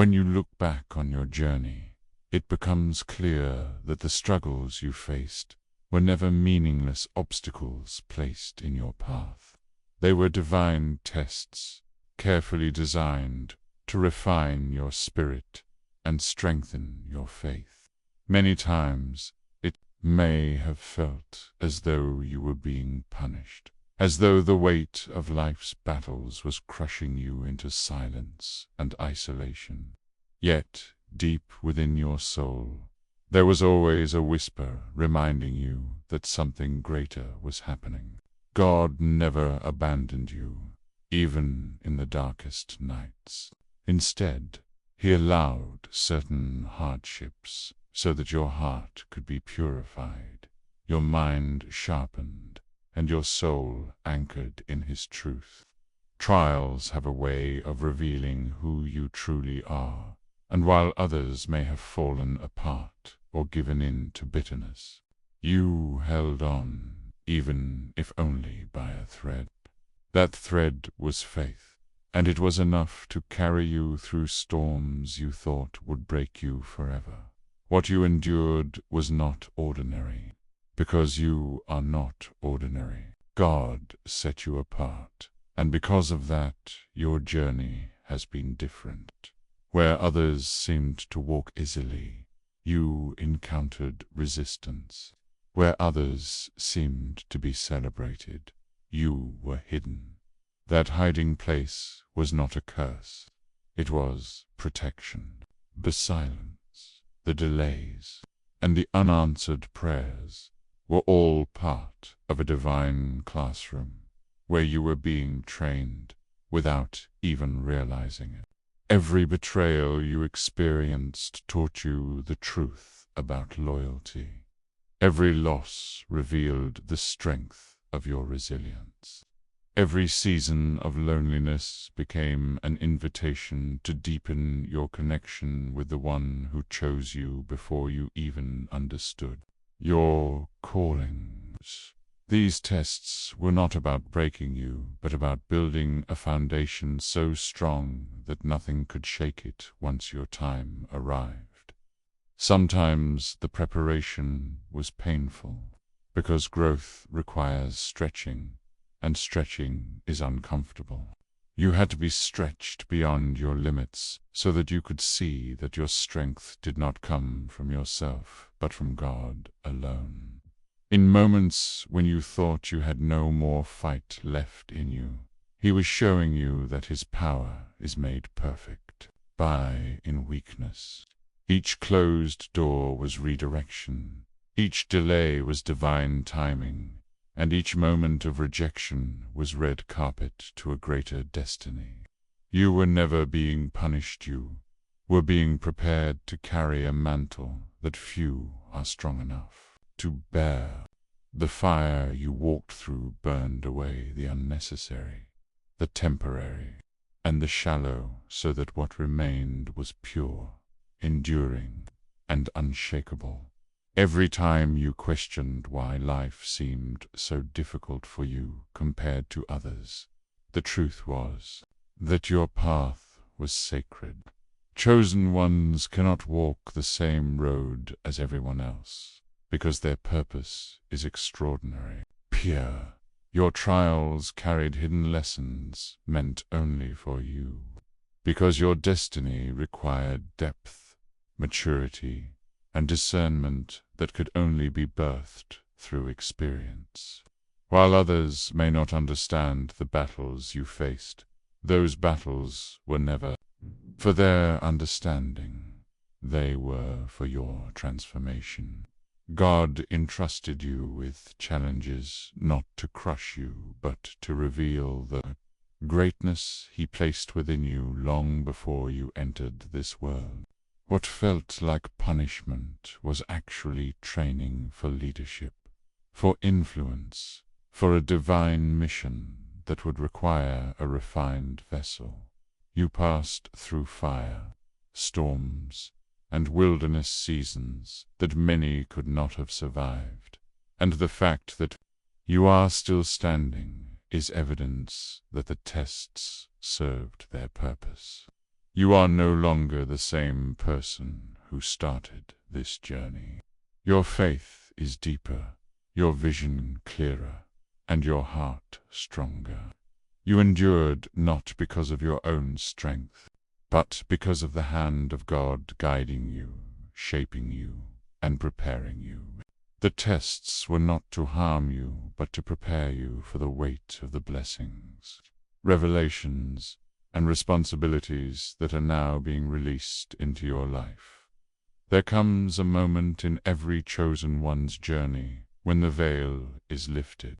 When you look back on your journey, it becomes clear that the struggles you faced were never meaningless obstacles placed in your path. They were divine tests, carefully designed to refine your spirit and strengthen your faith. Many times, it may have felt as though you were being punished, as though the weight of life's battles was crushing you into silence and isolation. Yet, deep within your soul, there was always a whisper reminding you that something greater was happening. God never abandoned you, even in the darkest nights. Instead, He allowed certain hardships so that your heart could be purified, your mind sharpened, and your soul anchored in His truth. Trials have a way of revealing who you truly are, and while others may have fallen apart or given in to bitterness, you held on, even if only by a thread. That thread was faith, and it was enough to carry you through storms you thought would break you forever. What you endured was not ordinary, because you are not ordinary. God set you apart, and because of that, your journey has been different. Where others seemed to walk easily, you encountered resistance. Where others seemed to be celebrated, you were hidden. That hiding place was not a curse. It was protection. The silence, the delays, and the unanswered prayers were all part of a divine classroom where you were being trained without even realizing it. Every betrayal you experienced taught you the truth about loyalty. Every loss revealed the strength of your resilience. Every season of loneliness became an invitation to deepen your connection with the one who chose you before you even understood your callings. These tests were not about breaking you, but about building a foundation so strong that nothing could shake it once your time arrived. Sometimes the preparation was painful, because growth requires stretching, and stretching is uncomfortable. You had to be stretched beyond your limits so that you could see that your strength did not come from yourself, but from God alone. In moments when you thought you had no more fight left in you, He was showing you that His power is made perfect in weakness. Each closed door was redirection, each delay was divine timing, and each moment of rejection was red carpet to a greater destiny. You were never being punished, you were being prepared to carry a mantle that few are strong enough to bear. The fire you walked through burned away the unnecessary, the temporary, and the shallow, so that what remained was pure, enduring, and unshakable. Every time you questioned why life seemed so difficult for you compared to others, the truth was that your path was sacred. Chosen ones cannot walk the same road as everyone else, because their purpose is extraordinary, pure. Your trials carried hidden lessons meant only for you, because your destiny required depth, maturity, and discernment that could only be birthed through experience. While others may not understand the battles you faced, those battles were never for their understanding. They were for your transformation. God entrusted you with challenges not to crush you, but to reveal the greatness He placed within you long before you entered this world. What felt like punishment was actually training for leadership, for influence, for a divine mission that would require a refined vessel. You passed through fire, storms, and wilderness seasons that many could not have survived, and the fact that you are still standing is evidence that the tests served their purpose. You are no longer the same person who started this journey. Your faith is deeper, your vision clearer, and your heart stronger. You endured not because of your own strength, but because of the hand of God guiding you, shaping you, and preparing you. The tests were not to harm you, but to prepare you for the weight of the blessings, revelations, and responsibilities that are now being released into your life. There comes a moment in every chosen one's journey when the veil is lifted,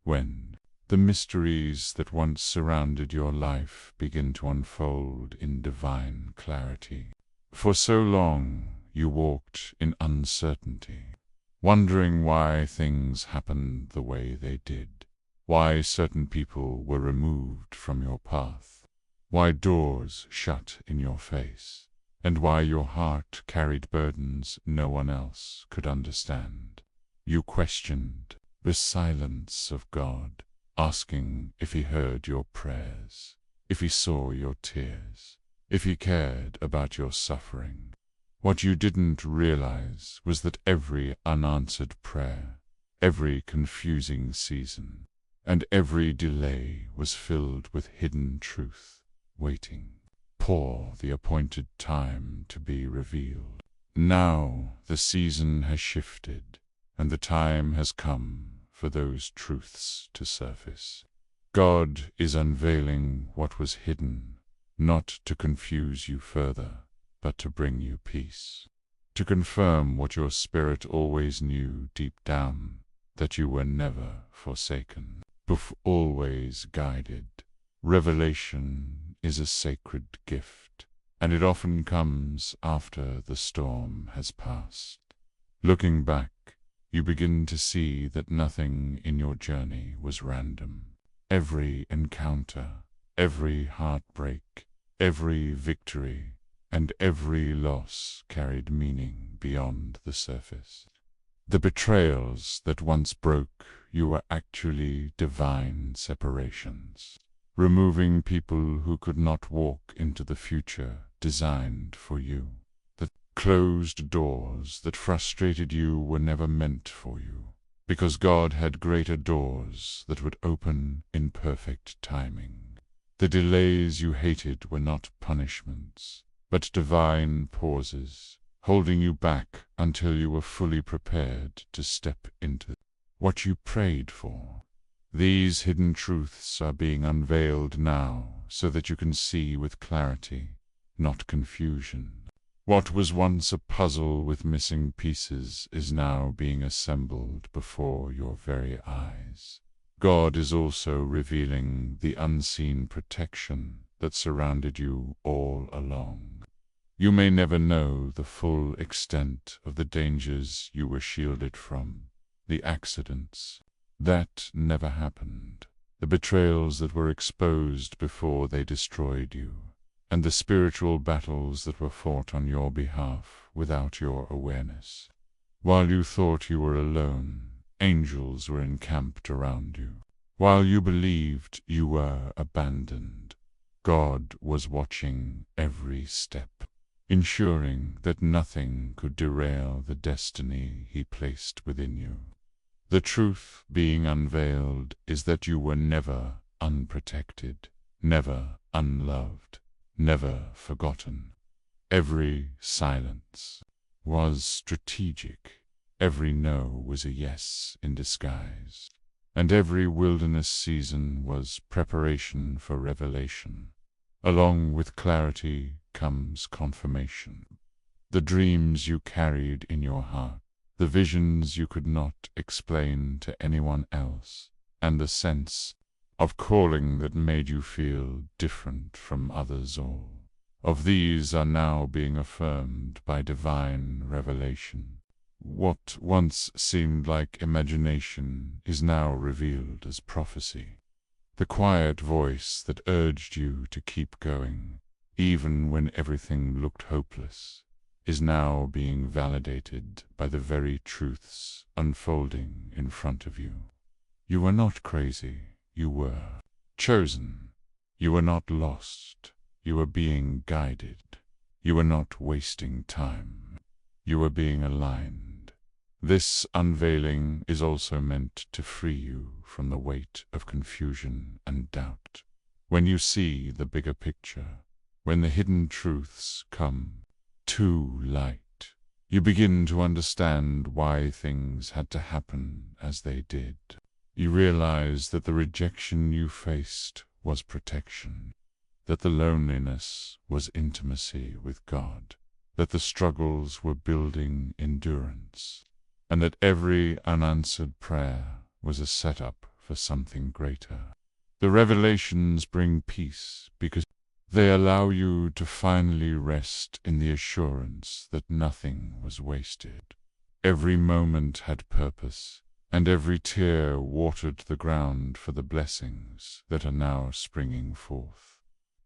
when the mysteries that once surrounded your life begin to unfold in divine clarity. For so long you walked in uncertainty, wondering why things happened the way they did, why certain people were removed from your path, why doors shut in your face, and why your heart carried burdens no one else could understand. You questioned the silence of God, asking if He heard your prayers, if He saw your tears, if He cared about your suffering. What you didn't realize was that every unanswered prayer, every confusing season, and every delay was filled with hidden truth, waiting for the appointed time to be revealed. Now the season has shifted, and the time has come for those truths to surface. God is unveiling what was hidden, not to confuse you further, but to bring you peace, to confirm what your spirit always knew deep down, that you were never forsaken, but always guided. Revelation is a sacred gift, and it often comes after the storm has passed. Looking back, you begin to see that nothing in your journey was random. Every encounter, every heartbreak, every victory, and every loss carried meaning beyond the surface. The betrayals that once broke you were actually divine separations, removing people who could not walk into the future designed for you. The closed doors that frustrated you were never meant for you, because God had greater doors that would open in perfect timing. The delays you hated were not punishments, but divine pauses, holding you back until you were fully prepared to step into what you prayed for. These hidden truths are being unveiled now so that you can see with clarity, not confusion. What was once a puzzle with missing pieces is now being assembled before your very eyes. God is also revealing the unseen protection that surrounded you all along. You may never know the full extent of the dangers you were shielded from, the accidents that never happened, the betrayals that were exposed before they destroyed you, and the spiritual battles that were fought on your behalf without your awareness. While you thought you were alone, angels were encamped around you. While you believed you were abandoned, God was watching every step, ensuring that nothing could derail the destiny He placed within you. The truth being unveiled is that you were never unprotected, never unloved, never forgotten. Every silence was strategic, every no was a yes in disguise, and every wilderness season was preparation for revelation. Along with clarity comes confirmation. The dreams you carried in your heart, the visions you could not explain to anyone else, and the sense of calling that made you feel different from others all. Of these are now being affirmed by divine revelation. What once seemed like imagination is now revealed as prophecy. The quiet voice that urged you to keep going, even when everything looked hopeless, is now being validated by the very truths unfolding in front of you. You were not crazy, you were chosen. You were not lost, you were being guided. You were not wasting time. You were being aligned. This unveiling is also meant to free you from the weight of confusion and doubt. When you see the bigger picture, when the hidden truths come to light, you begin to understand why things had to happen as they did. You realize that the rejection you faced was protection, that the loneliness was intimacy with God, that the struggles were building endurance, and that every unanswered prayer was a setup for something greater. The revelations bring peace because they allow you to finally rest in the assurance that nothing was wasted. Every moment had purpose, and every tear watered the ground for the blessings that are now springing forth.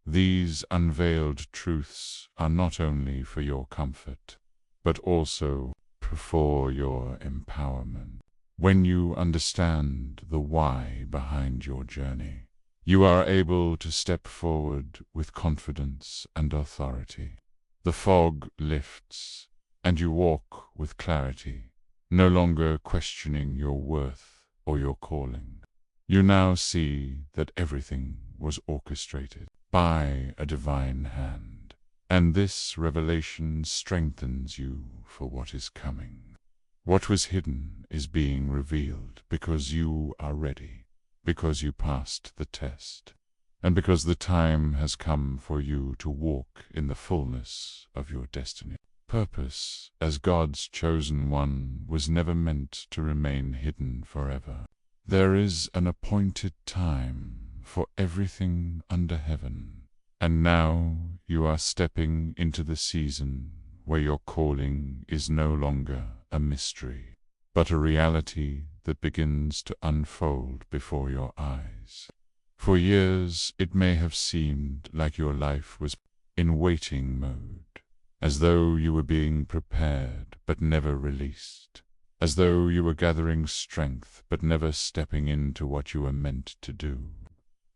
These unveiled truths are not only for your comfort, but also for your empowerment. When you understand the why behind your journey, you are able to step forward with confidence and authority. The fog lifts, and you walk with clarity, no longer questioning your worth or your calling. You now see that everything was orchestrated by a divine hand, and this revelation strengthens you for what is coming. What was hidden is being revealed because you are ready, because you passed the test, and because the time has come for you to walk in the fullness of your destiny. Purpose, as God's chosen one, was never meant to remain hidden forever. There is an appointed time for everything under heaven, and now you are stepping into the season where your calling is no longer a mystery, but a reality that begins to unfold before your eyes. For years it may have seemed like your life was in waiting mode, as though you were being prepared but never released, as though you were gathering strength but never stepping into what you were meant to do.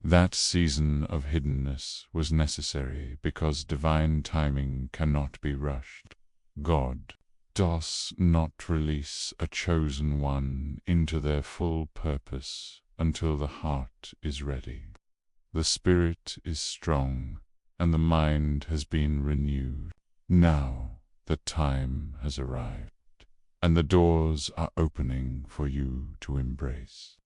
That season of hiddenness was necessary because divine timing cannot be rushed. God does not release a chosen one into their full purpose until the heart is ready. The spirit is strong, and the mind has been renewed. Now the time has arrived, and the doors are opening for you to embrace.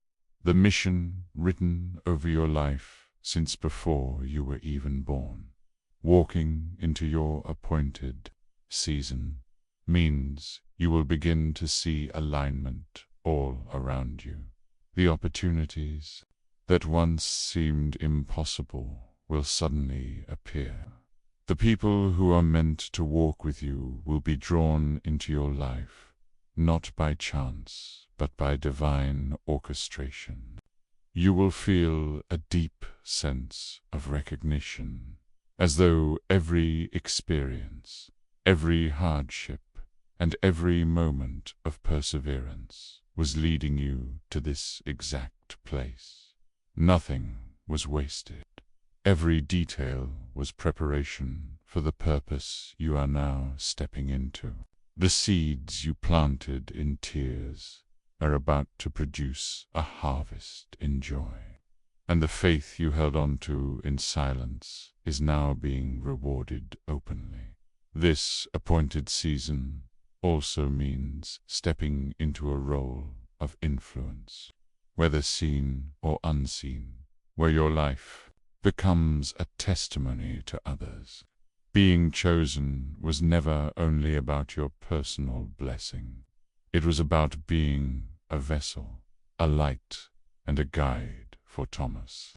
The mission written over your life since before you were even born, walking into your appointed season, means you will begin to see alignment all around you. The opportunities that once seemed impossible will suddenly appear. The people who are meant to walk with you will be drawn into your life, not by chance, but by divine orchestration. You will feel a deep sense of recognition, as though every experience, every hardship, and every moment of perseverance was leading you to this exact place. Nothing was wasted. Every detail was preparation for the purpose you are now stepping into. The seeds you planted in tears are about to produce a harvest in joy, and the faith you held on to in silence is now being rewarded openly. This appointed season also means stepping into a role of influence, whether seen or unseen, where your life becomes a testimony to others. Being chosen was never only about your personal blessing. It was about being a vessel, a light, and a guide for Thomas.